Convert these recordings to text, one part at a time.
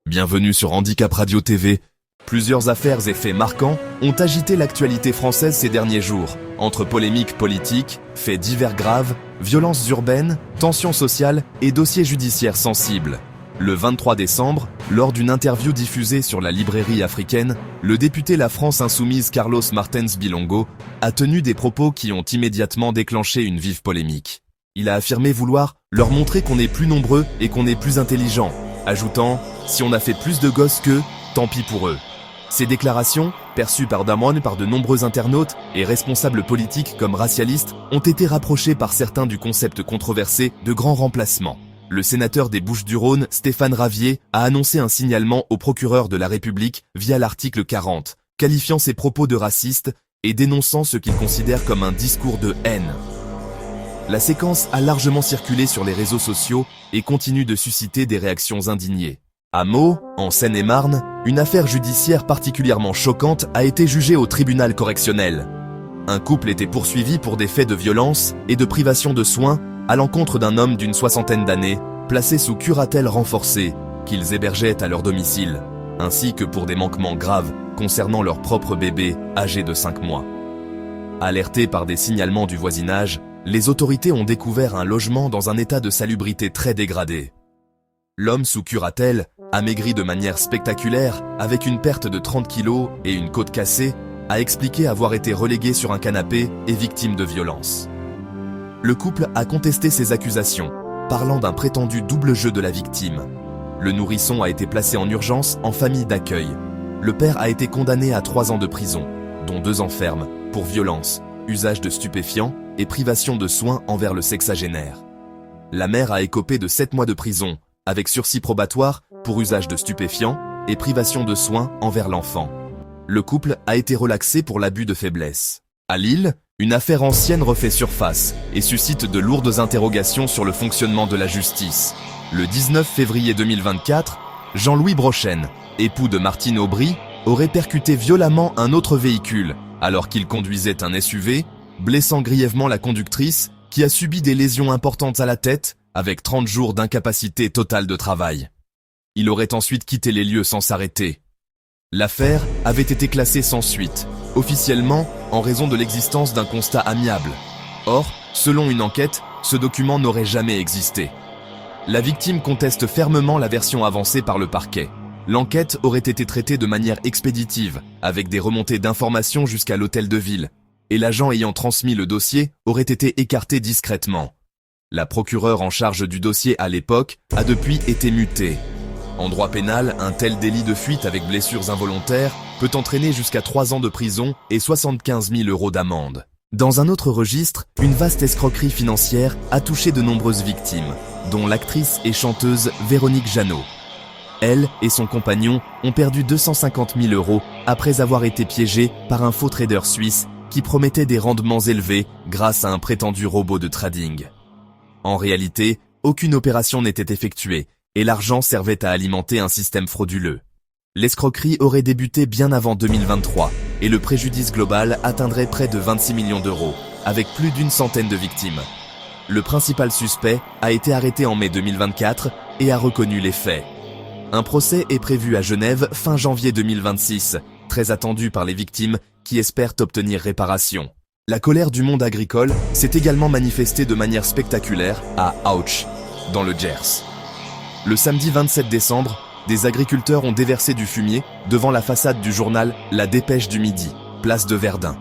Bienvenue sur Handicap Radio TV. Plusieurs affaires et faits marquants ont agité l'actualité française ces derniers jours, entre polémiques politiques, faits divers graves, violences urbaines, tensions sociales et dossiers judiciaires sensibles. Le 23 décembre, lors d'une interview diffusée sur la librairie africaine, le député La France Insoumise Carlos Martens Bilongo a tenu des propos qui ont immédiatement déclenché une vive polémique. Il a affirmé vouloir leur montrer qu'on est plus nombreux et qu'on est plus intelligents, ajoutant « Si on a fait plus de gosses qu'eux, tant pis pour eux ». Ces déclarations, perçues par Damon par de nombreux internautes et responsables politiques comme racialistes, ont été rapprochées par certains du concept controversé de grand remplacement. Le sénateur des Bouches-du-Rhône, Stéphane Ravier, a annoncé un signalement au procureur de la République via l'article 40, qualifiant ses propos de racistes et dénonçant ce qu'il considère comme un discours de haine. La séquence a largement circulé sur les réseaux sociaux et continue de susciter des réactions indignées. À Meaux, en Seine-et-Marne, une affaire judiciaire particulièrement choquante a été jugée au tribunal correctionnel. Un couple était poursuivi pour des faits de violence et de privation de soins à l'encontre d'un homme d'une soixantaine d'années, placé sous curatelle renforcée, qu'ils hébergeaient à leur domicile, ainsi que pour des manquements graves concernant leur propre bébé âgé de 5 mois. Alertés par des signalements du voisinage, les autorités ont découvert un logement dans un état de salubrité très dégradé. L'homme sous curatelle, amaigri de manière spectaculaire, avec une perte de 30 kilos et une côte cassée, a expliqué avoir été relégué sur un canapé et victime de violences. Le couple a contesté ces accusations, parlant d'un prétendu double jeu de la victime. Le nourrisson a été placé en urgence en famille d'accueil. Le père a été condamné à 3 ans de prison, dont 2 ans ferme, pour violence, usage de stupéfiants et privation de soins envers le sexagénaire. La mère a écopé de 7 mois de prison, avec sursis probatoire pour usage de stupéfiants et privation de soins envers l'enfant. Le couple a été relaxé pour l'abus de faiblesse. À Lille, une affaire ancienne refait surface et suscite de lourdes interrogations sur le fonctionnement de la justice. Le 19 février 2024, Jean-Louis Brochen, époux de Martine Aubry, aurait percuté violemment un autre véhicule alors qu'il conduisait un SUV, blessant grièvement la conductrice qui a subi des lésions importantes à la tête avec 30 jours d'incapacité totale de travail. Il aurait ensuite quitté les lieux sans s'arrêter. L'affaire avait été classée sans suite, officiellement en raison de l'existence d'un constat amiable. Or, selon une enquête, ce document n'aurait jamais existé. La victime conteste fermement la version avancée par le parquet. L'enquête aurait été traitée de manière expéditive, avec des remontées d'informations jusqu'à l'hôtel de ville, et l'agent ayant transmis le dossier aurait été écarté discrètement. La procureure en charge du dossier à l'époque a depuis été mutée. En droit pénal, un tel délit de fuite avec blessures involontaires peut entraîner jusqu'à 3 ans de prison et 75 000 € d'amende. Dans un autre registre, une vaste escroquerie financière a touché de nombreuses victimes, dont l'actrice et chanteuse Véronique Jeannot. Elle et son compagnon ont perdu 250 000 € après avoir été piégés par un faux trader suisse qui promettait des rendements élevés grâce à un prétendu robot de trading. En réalité, aucune opération n'était effectuée et l'argent servait à alimenter un système frauduleux. L'escroquerie aurait débuté bien avant 2023 et le préjudice global atteindrait près de 26 millions d'euros, avec plus d'une centaine de victimes. Le principal suspect a été arrêté en mai 2024 et a reconnu les faits. Un procès est prévu à Genève fin janvier 2026, très attendu par les victimes qui espèrent obtenir réparation. La colère du monde agricole s'est également manifestée de manière spectaculaire à Auch, dans le Gers. Le samedi 27 décembre, des agriculteurs ont déversé du fumier devant la façade du journal La Dépêche du Midi, place de Verdun.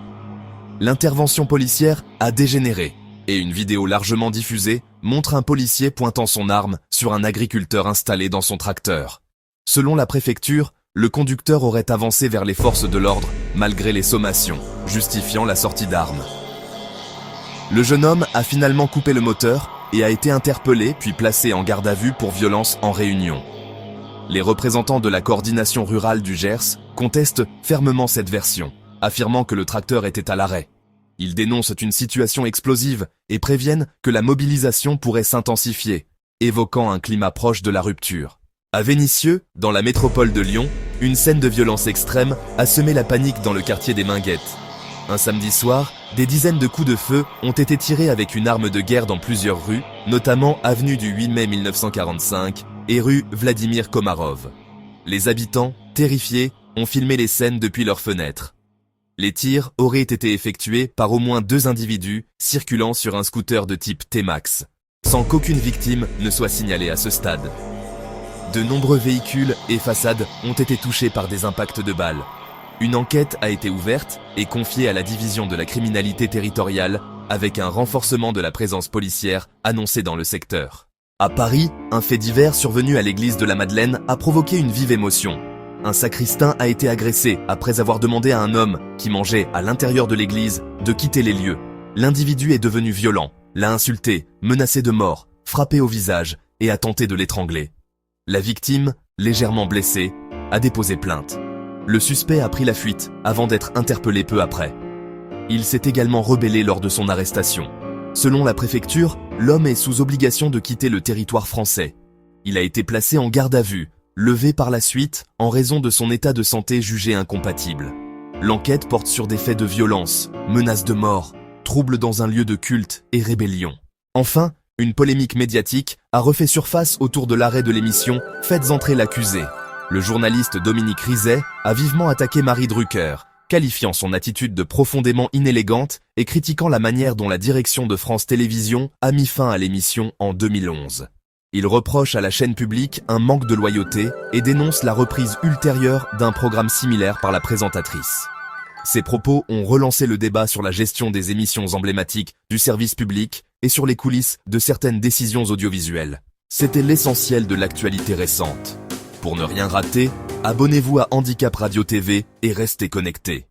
L'intervention policière a dégénéré et une vidéo largement diffusée montre un policier pointant son arme sur un agriculteur installé dans son tracteur. Selon la préfecture, le conducteur aurait avancé vers les forces de l'ordre malgré les sommations, justifiant la sortie d'armes. Le jeune homme a finalement coupé le moteur et a été interpellé puis placé en garde à vue pour violence en réunion. Les représentants de la coordination rurale du Gers contestent fermement cette version, affirmant que le tracteur était à l'arrêt. Ils dénoncent une situation explosive et préviennent que la mobilisation pourrait s'intensifier, évoquant un climat proche de la rupture. À Vénissieux, dans la métropole de Lyon, une scène de violence extrême a semé la panique dans le quartier des Minguettes. Un samedi soir, des dizaines de coups de feu ont été tirés avec une arme de guerre dans plusieurs rues, notamment avenue du 8 mai 1945 et rue Vladimir Komarov. Les habitants, terrifiés, ont filmé les scènes depuis leurs fenêtres. Les tirs auraient été effectués par au moins 2 individus circulant sur un scooter de type T-Max, sans qu'aucune victime ne soit signalée à ce stade. De nombreux véhicules et façades ont été touchés par des impacts de balles. Une enquête a été ouverte et confiée à la division de la criminalité territoriale avec un renforcement de la présence policière annoncé dans le secteur. À Paris, un fait divers survenu à l'église de la Madeleine a provoqué une vive émotion. Un sacristain a été agressé après avoir demandé à un homme qui mangeait à l'intérieur de l'église de quitter les lieux. L'individu est devenu violent, l'a insulté, menacé de mort, frappé au visage et a tenté de l'étrangler. La victime, légèrement blessée, a déposé plainte. Le suspect a pris la fuite avant d'être interpellé peu après. Il s'est également rebellé lors de son arrestation. Selon la préfecture, l'homme est sous obligation de quitter le territoire français. Il a été placé en garde à vue, levé par la suite en raison de son état de santé jugé incompatible. L'enquête porte sur des faits de violence, menaces de mort, troubles dans un lieu de culte et rébellion. Enfin, une polémique médiatique a refait surface autour de l'arrêt de l'émission « Faites entrer l'accusé ». Le journaliste Dominique Rizet a vivement attaqué Marie Drucker, qualifiant son attitude de profondément inélégante et critiquant la manière dont la direction de France Télévisions a mis fin à l'émission en 2011. Il reproche à la chaîne publique un manque de loyauté et dénonce la reprise ultérieure d'un programme similaire par la présentatrice. Ces propos ont relancé le débat sur la gestion des émissions emblématiques du service public et sur les coulisses de certaines décisions audiovisuelles. C'était l'essentiel de l'actualité récente. Pour ne rien rater, abonnez-vous à Handicap Radio TV et restez connectés.